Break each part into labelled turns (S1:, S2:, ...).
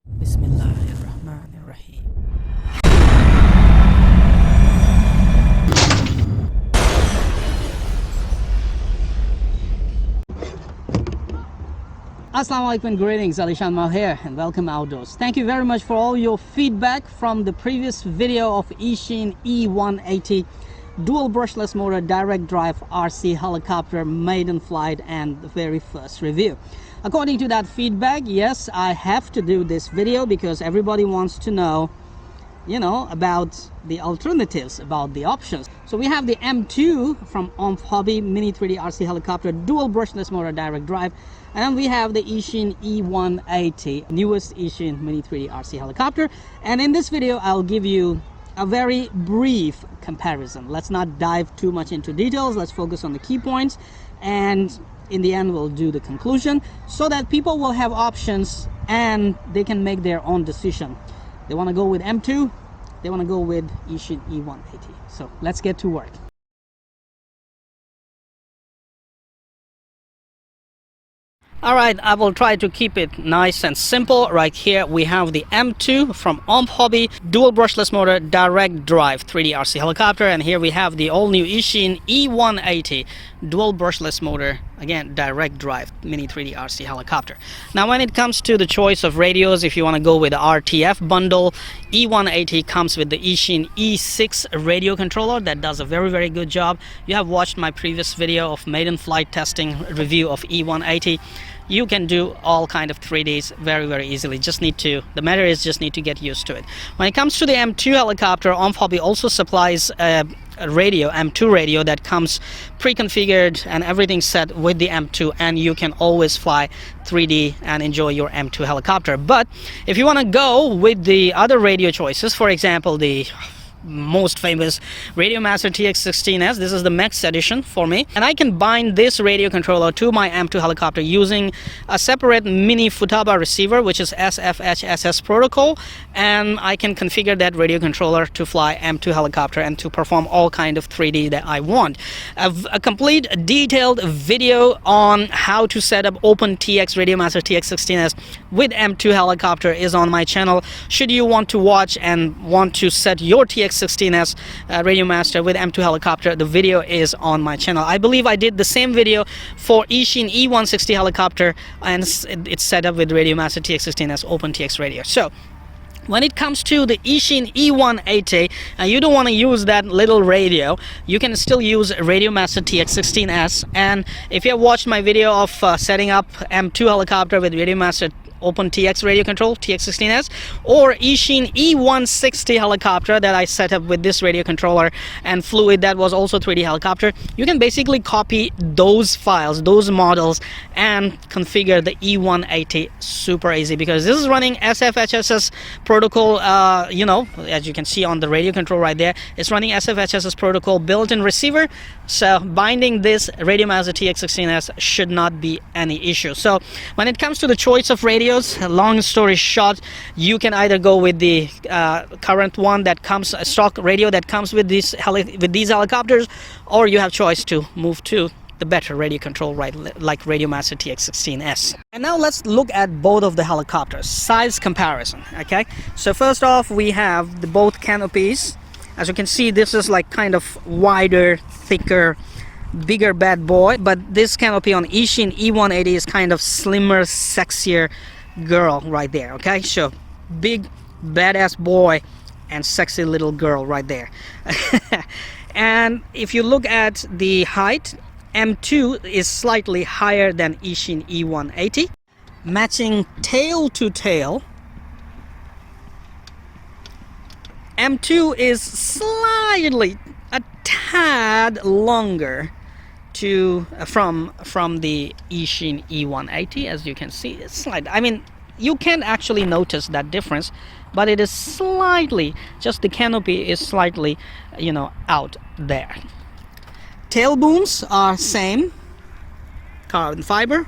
S1: Bismillahirrahmanirrahim. Assalamu alaikum, greetings, alishanmao here and welcome outdoors. Thank you very much for all your feedback from the previous video of Eachine E180 dual brushless motor direct drive RC helicopter maiden flight and the very first review. According to that feedback, yes, I have to do this video because everybody wants to know, about the alternatives, about the options. So we have the M2 from OMP Hobby Mini 3D RC helicopter dual brushless motor direct drive, and we have the Eachine E180 newest Eachine Mini 3D RC helicopter. And in this video I'll give you a very brief comparison. Let's not dive too much into details, let's focus on the key points, and in the end we'll do the conclusion so that people will have options and they can make their own decision. They want to go with M2, they want to go with Eachine E180. So let's get to work. Alright, I will try to keep it nice and simple. Right here we have the M2 from OMP Hobby dual brushless motor direct drive 3D RC helicopter, and here we have the all new Eachine E180 dual brushless motor, again direct drive mini 3D RC helicopter. Now when it comes to the choice of radios, if you want to go with the RTF bundle, E180 comes with the Eachine E6 radio controller that does a very good job. You have watched my previous video of maiden flight testing review of E180. You can do all kind of 3Ds very easily. The matter is just need to get used to it. When it comes to the M2 helicopter, OMP Hobby also supplies a radio, M2 radio, that comes pre-configured and everything set with the M2, and you can always fly 3D and enjoy your M2 helicopter. But if you want to go with the other radio choices, for example the most famous Radiomaster TX16S, this is the Max edition for me, and I can bind this radio controller to my M2 helicopter using a separate mini Futaba receiver, which is SFHSS protocol, and I can configure that radio controller to fly M2 helicopter and to perform all kind of 3D that I want. A complete detailed video on how to set up OpenTX Radiomaster TX16S with M2 helicopter is on my channel. Should you want to watch and want to set your TX16S Radiomaster with M2 helicopter, the video is on my channel. I believe I did the same video for Eachine E160 helicopter, and it's set up with Radiomaster TX16S OpenTX radio. So when it comes to the Eachine E180, you don't want to use that little radio, you can still use Radiomaster TX16S. And if you have watched my video of setting up M2 helicopter with Radiomaster OpenTX radio control TX16S, or Eachine E160 helicopter that I set up with this radio controller and fluid that was also 3D helicopter, you can basically copy those files, those models, and configure the E180 super easy, because this is running SFHSS protocol. As you can see on the radio control right there, it's running SFHSS protocol built-in receiver, so binding this Radiomaster TX16S should not be any issue. So when it comes to the choice of radio, long story short, you can either go with the current one that comes, a stock radio that comes with these helicopters, or you have choice to move to the better radio control, right, like Radiomaster TX16S. And now let's look at both of the helicopters, size comparison. Okay, so first off we have the both canopies. As you can see, this is like kind of wider, thicker, bigger bad boy, but this canopy on Eachine E180 is kind of slimmer, sexier girl right there. Okay, so big badass boy and sexy little girl right there. And if you look at the height, M2 is slightly higher than Eachine E180. Matching tail to tail, M2 is slightly a tad longer from the Eachine E180. As you can see, it's slight. I mean, you can actually notice that difference, but it is slightly, just the canopy is slightly, out there. Tail booms are same, carbon fiber.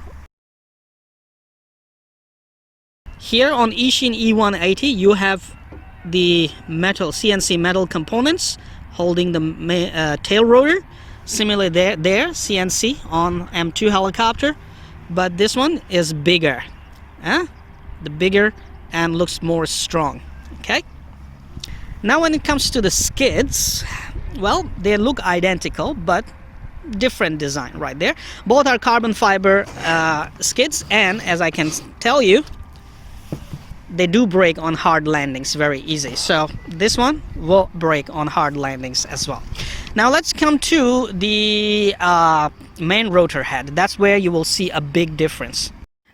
S1: Here on Eachine E180 you have the metal, CNC metal components holding the tail rotor. Similarly there CNC on M2 helicopter, but this one is bigger. The bigger and looks more strong. Okay. Now when it comes to the skids, well, they look identical but different design right there. Both are carbon fiber skids, and as I can tell you, they do break on hard landings very easy. So this one will break on hard landings as well. Now let's come to the main rotor head. That's where you will see a big difference.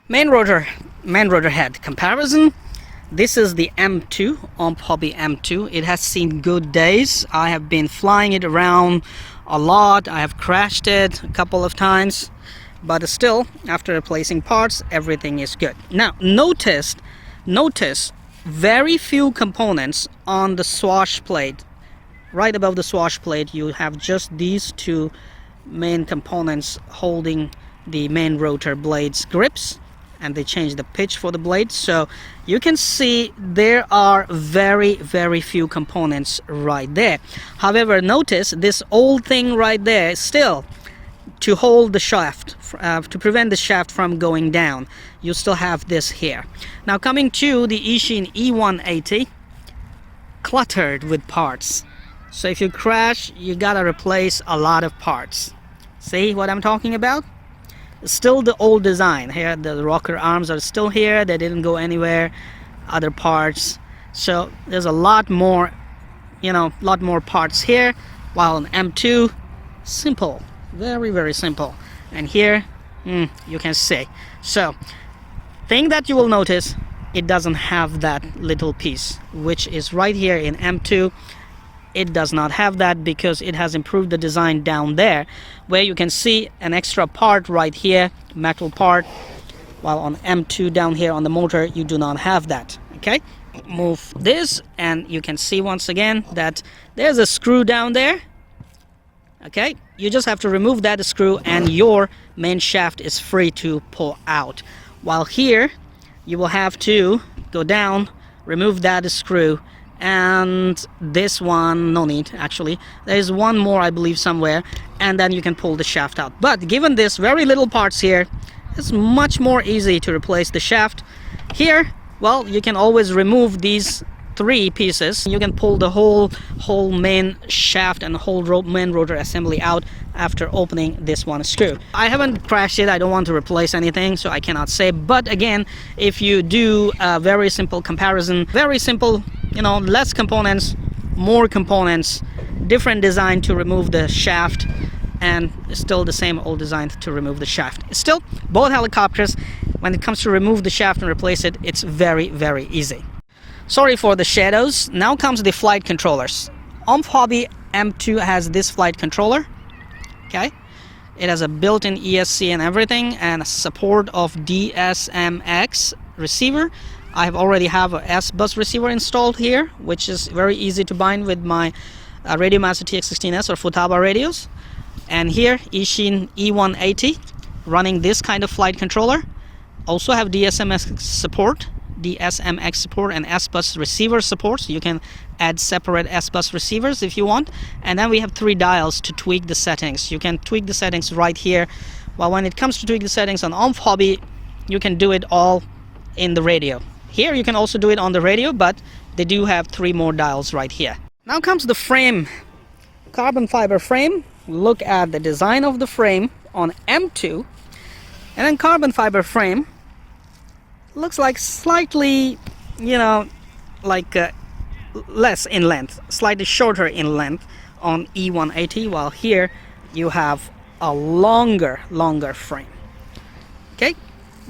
S1: Main rotor head comparison. This is the M2, OMP Hobby M2. It has seen good days. I have been flying it around a lot. I have crashed it a couple of times, but still, after replacing parts, everything is good. Now, notice very few components on the swash plate. Right above the swash plate, you have just these two main components holding the main rotor blade's grips, and they change the pitch for the blade. So you can see there are very few components right there. However, notice this old thing right there still to hold the shaft, to prevent the shaft from going down. You still have this here. Now coming to the Eachine E180, cluttered with parts. So if you crash, you gotta replace a lot of parts. See what I'm talking about? Still the old design here. The rocker arms are still here, they didn't go anywhere. Other parts, so there's a lot more, lot more parts here, while an M2, simple, very simple. And here you can see. So thing that you will notice, it doesn't have that little piece which is right here in M2. It does not have that because it has improved the design down there, where you can see an extra part right here, metal part, while on M2 down here on the motor you do not have that. Okay, move this and you can see once again that there's a screw down there. Okay, you just have to remove that screw and your main shaft is free to pull out, while here you will have to go down, remove that screw, and this one, no need actually, there is one more I believe somewhere, and then you can pull the shaft out. But given this very little parts here, it's much more easy to replace the shaft. Here, well, you can always remove these three pieces. You can pull the whole main shaft and the whole main rotor assembly out after opening this one screw. I haven't crashed it, I don't want to replace anything, so I cannot say. But again, if you do a very simple comparison, very simple, less components, more components, different design to remove the shaft, and still the same old design to remove the shaft. Still, both helicopters, when it comes to remove the shaft and replace it, it's very easy. Sorry for the shadows. Now comes the flight controllers. OMP Hobby M2 has this flight controller. Okay, it has a built-in ESC and everything, and a support of DSMX receiver. I already have a S-bus receiver installed here, which is very easy to bind with my Radiomaster TX16S or Futaba radios. And here, Eachine E180 running this kind of flight controller. Also have DSMX support and S-bus receiver support, so you can add separate S-bus receivers if you want. And then we have 3 dials to tweak the settings. You can tweak the settings right here. Well, when it comes to tweak the settings on OMP Hobby, you can do it all in the radio. Here you can also do it on the radio, but they do have 3 more dials right here. Now comes the frame. Carbon fiber frame. Look at the design of the frame on M2, and then carbon fiber frame looks like slightly, less in length, slightly shorter in length on E180, while here you have a longer frame. Okay,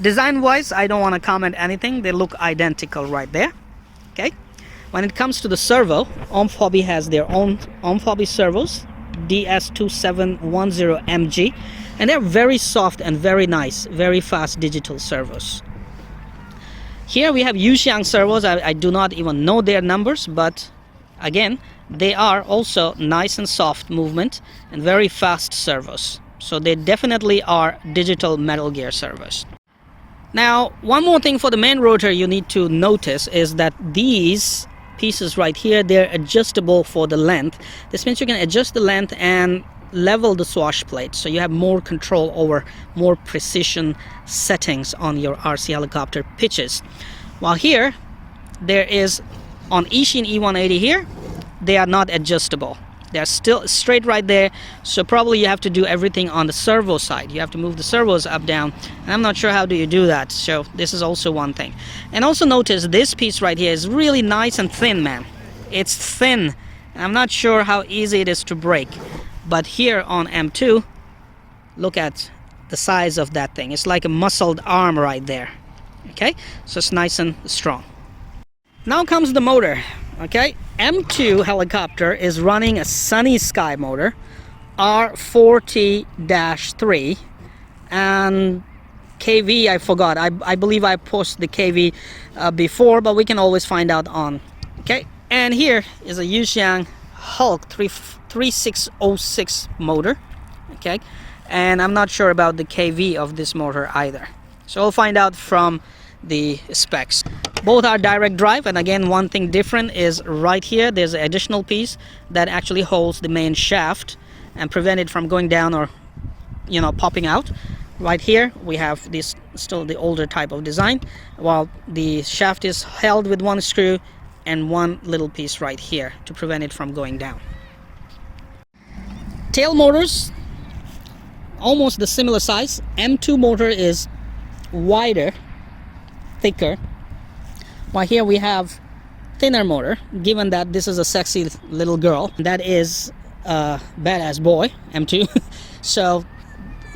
S1: design wise, I don't want to comment anything, they look identical right there. Okay, when it comes to the servo, OMP Hobby has their own OMP Hobby servos, DS2710MG, and they're very soft and very nice, very fast digital servos. Here we have Yuxiang servos. I do not even know their numbers, but again, they are also nice and soft movement and very fast servos. So they definitely are digital Metal Gear servos. Now, one more thing for the main rotor you need to notice is that these pieces right here, they're adjustable for the length. This means you can adjust the length and level the swash plate, so you have more control over more precision settings on your RC helicopter pitches. While here there is on Eachine E180 here, they are not adjustable. They're still straight right there, so probably you have to do everything on the servo side. You have to move the servos up, down, and I'm not sure how do you do that, so this is also one thing. And also notice this piece right here is really nice and thin, man. It's thin. I'm not sure how easy it is to break, but here on M2, look at the size of that thing. It's like a muscled arm right there. Okay, so it's nice and strong. Now comes the motor. Okay, M2 helicopter is running a Sunny Sky motor, R40-3, and KV I forgot. I believe I posted the KV before, but we can always find out on. Okay, and here is a Yuxiang Hulk 3606 motor. Okay, and I'm not sure about the KV of this motor either, so we'll find out from the specs. Both are direct drive, and again, one thing different is right here there's an additional piece that actually holds the main shaft and prevent it from going down or, you know, popping out. Right here we have this, still the older type of design, while the shaft is held with one screw and one little piece right here to prevent it from going down. Tail motors, almost the similar size. M2 motor is wider, thicker, while here we have thinner motor, given that this is a sexy little girl that is a badass boy, M2. So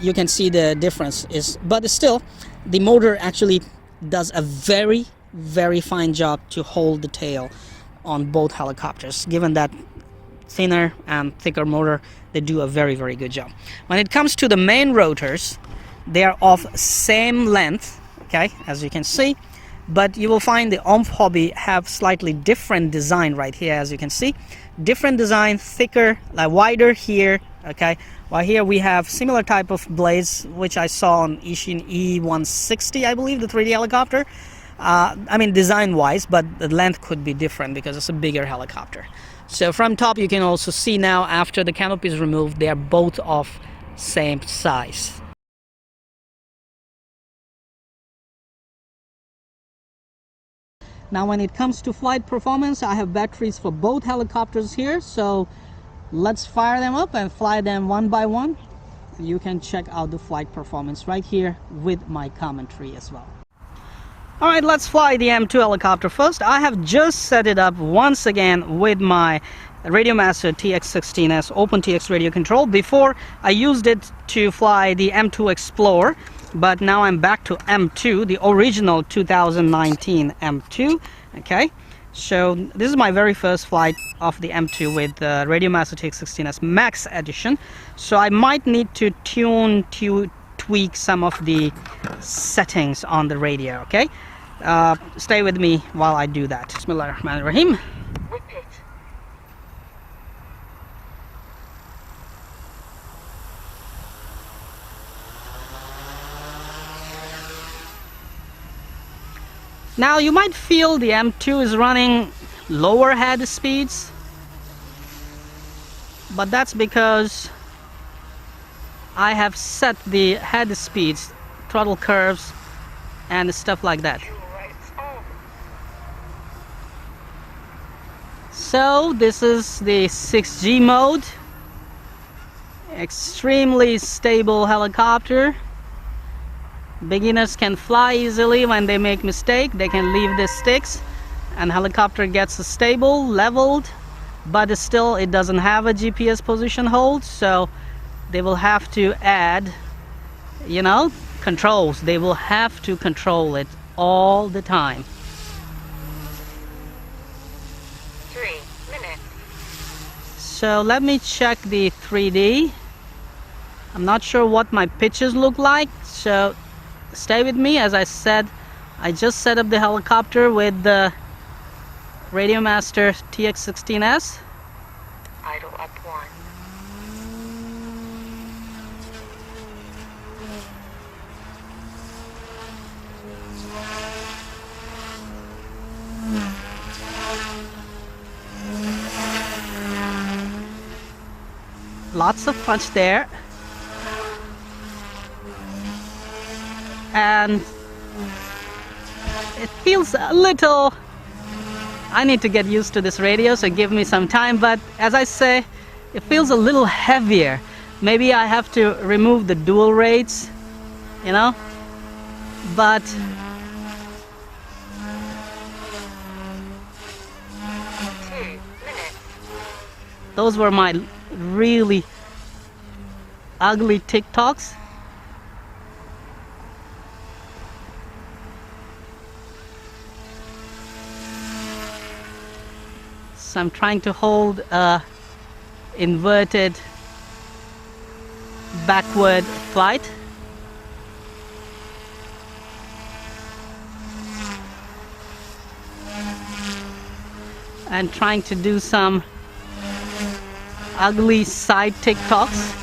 S1: you can see the difference is, but still the motor actually does a very fine job to hold the tail on both helicopters. Given that thinner and thicker motor, they do a very good job. When it comes to the main rotors, they are of same length, okay, as you can see, but you will find the OMP Hobby have slightly different design right here, as you can see. Different design, thicker, like wider here, okay, while here we have similar type of blades which I saw on Eachine E160, I believe, the 3D helicopter. I mean design wise, but the length could be different because it's a bigger helicopter. So from top you can also see now, after the canopy is removed, they are both of same size. Now when it comes to flight performance, I have batteries for both helicopters here, so let's fire them up and fly them one by one. You can check out the flight performance right here with my commentary as well. Alright, let's fly the M2 helicopter first. I have just set it up once again with my Radiomaster TX16S OpenTX radio control. Before I used it to fly the M2 Explorer, but now I'm back to M2, the original 2019 M2. Okay, so this is my very first flight of the M2 with Radiomaster TX16S Max Edition. So I might need to tweak some of the settings on the radio. Okay, stay with me while I do that. Bismillahirrahmanirrahim. Now you might feel the M2 is running lower head speeds, but that's because I have set the head speeds, throttle curves and stuff like that. So this is the 6G mode, extremely stable helicopter. Beginners can fly easily. When they make mistake, they can leave the sticks and helicopter gets stable, leveled, but still it doesn't have a GPS position hold, so they will have to add, you know, controls. They will have to control it all the time. 3 minutes. So let me check the 3D. I'm not sure what my pitches look like, so stay with me. As I said, I just set up the helicopter with the Radiomaster TX16S. Idle up 1. Lots of punch there. And it feels a little I need to get used to this radio, so give me some time. But as I say, it feels a little heavier. Maybe I have to remove the dual rates, you know, but those were my really ugly TikToks. So I'm trying to hold a inverted backward flight. And trying to do some ugly side TikToks.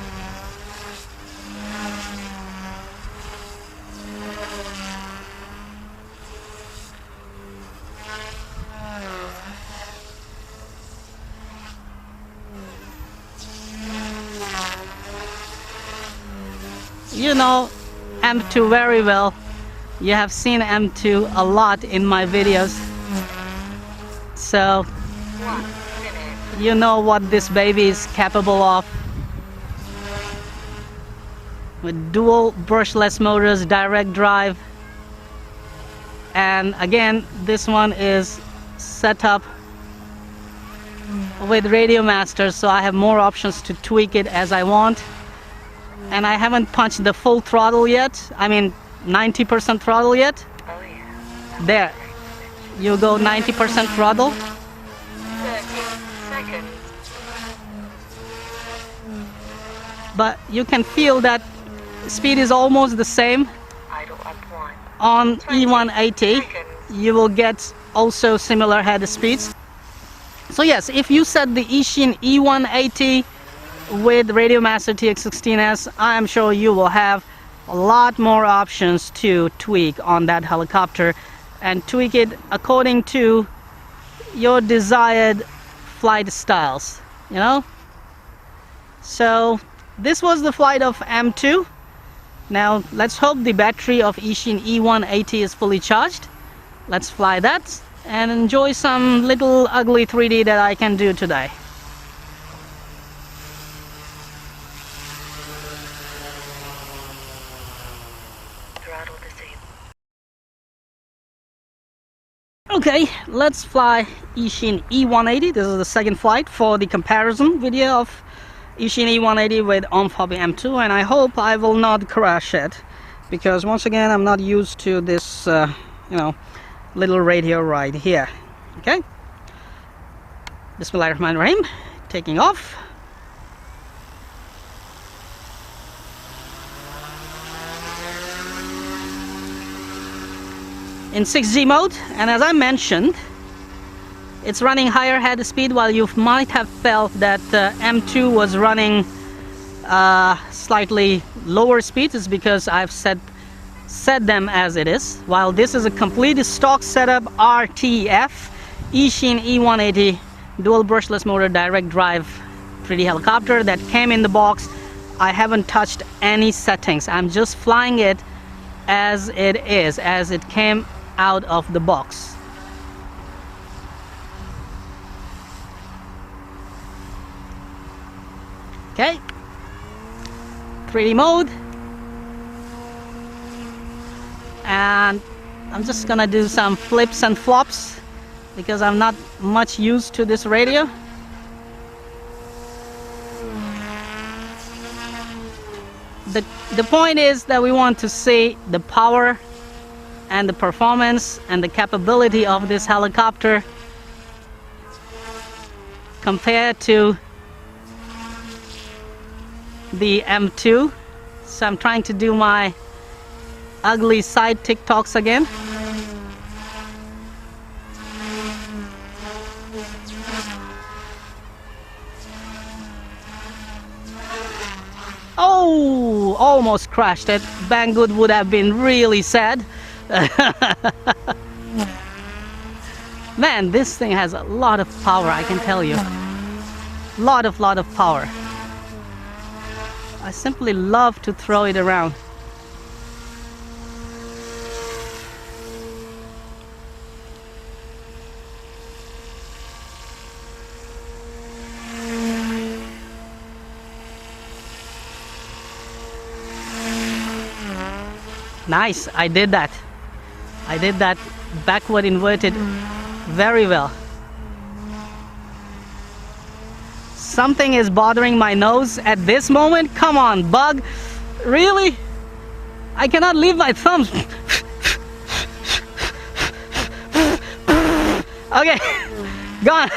S1: You know M2 very well. You have seen M2 a lot in my videos. So you know what this baby is capable of. With dual brushless motors, direct drive. And again, this one is set up with Radio Master, so I have more options to tweak it as I want. And I haven't punched the full throttle yet. I mean 90% throttle yet.
S2: Oh yeah.
S1: There. You go 90% throttle.
S2: 30 seconds.
S1: But you can feel that speed is almost the same.
S2: Idle up 1.
S1: On
S2: 20
S1: E180
S2: seconds.
S1: you will get also similar head speeds. So yes, if you set the Eachine E180 with Radio Master TX16S, I am sure you will have a lot more options to tweak on that helicopter and tweak it according to your desired flight styles, you know. So this was the flight of M2. Now let's hope the battery of Eachine E180 is fully charged. Let's fly that and enjoy some little ugly 3D that I can do today.
S2: Throttle disabled.
S1: Okay, let's fly Eachine E180. This is the second flight for the comparison video of Eachine E180 with OMP M2, and I hope I will not crash it, because once again I'm not used to this you know, little radio right here. Okay, Bismillahirrahmanirrahim, taking off. In 6G mode, and as I mentioned, it's running higher head speed, while you might have felt that M2 was running slightly lower speeds. It's because I've set them as it is, while this is a complete stock setup RTF Eachine E180 dual brushless motor direct drive 3D helicopter that came in the box. I haven't touched any settings. I'm just flying it as it is, as it came out of the box. Okay, 3D mode, and I'm just gonna do some flips and flops because I'm not much used to this radio. The point is that we want to see the power and the performance and the capability of this helicopter compared to the M2. So I'm trying to do my ugly side TikToks again. Oh, almost crashed it. Banggood would have been really sad. Man, this thing has a lot of power, I can tell you. Lot of power. I simply love to throw it around. Nice, I did that. I did that backward inverted very well. Something is bothering my nose at this moment. Come on, bug. Really? I cannot leave my thumbs. Okay, gone.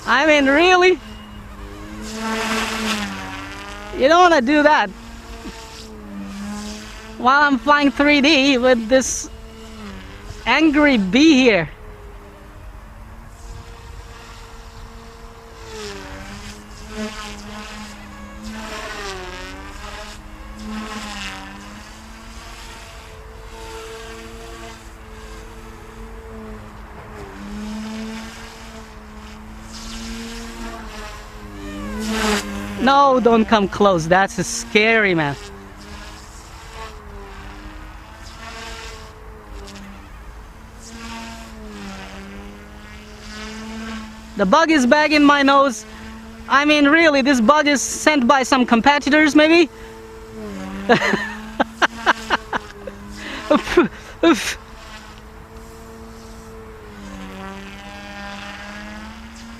S1: I mean, really? You don't want to do that while I'm flying 3D with this angry bee here. No, don't come close. That's scary, man. The bug is back in my nose. I mean, really, this bug is sent by some competitors, maybe?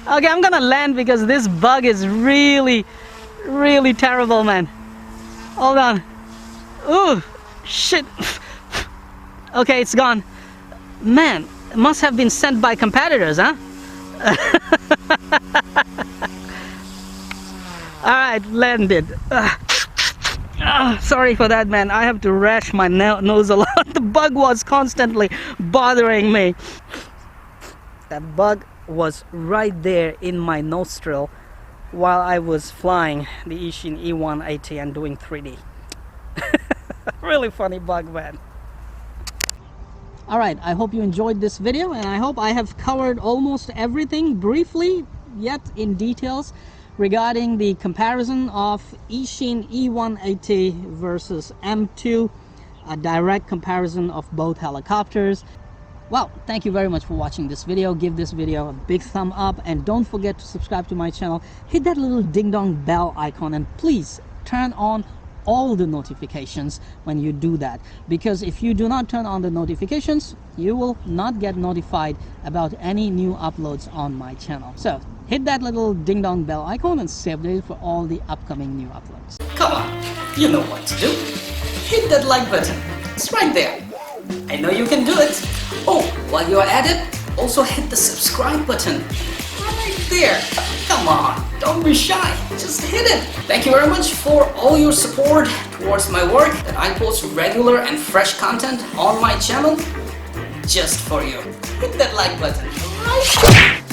S1: Okay, I'm gonna land because this bug is really terrible, man. Hold on. Ooh, shit. Okay, it's gone. Man, it must have been sent by competitors, huh? Alright, landed. Sorry for that, man. I have to rash my nose a lot. The bug was constantly bothering me. That bug was right there in my nostril while I was flying the Eachine E180 and doing 3D. Really funny bug, man. Alright, I hope you enjoyed this video, and I hope I have covered almost everything briefly yet in details regarding the comparison of Eachine E180 versus M2, a direct comparison of both helicopters. Well, thank you very much for watching this video. Give this video a big thumb up, and don't forget to subscribe to my channel. Hit that little ding dong bell icon, and please turn on all the notifications when you do that, because if you do not turn on the notifications, you will not get notified about any new uploads on my channel. So hit that little ding dong bell icon and stay updated for all the upcoming new uploads. Come on, you know what to do. Hit that like button. It's right there. I know you can do it. Oh, while you're at it, also hit the subscribe button right there. Come on, don't be shy, just hit it. Thank you very much for all your support towards my work, that I post regular and fresh content on my channel just for you. Hit that like button right there.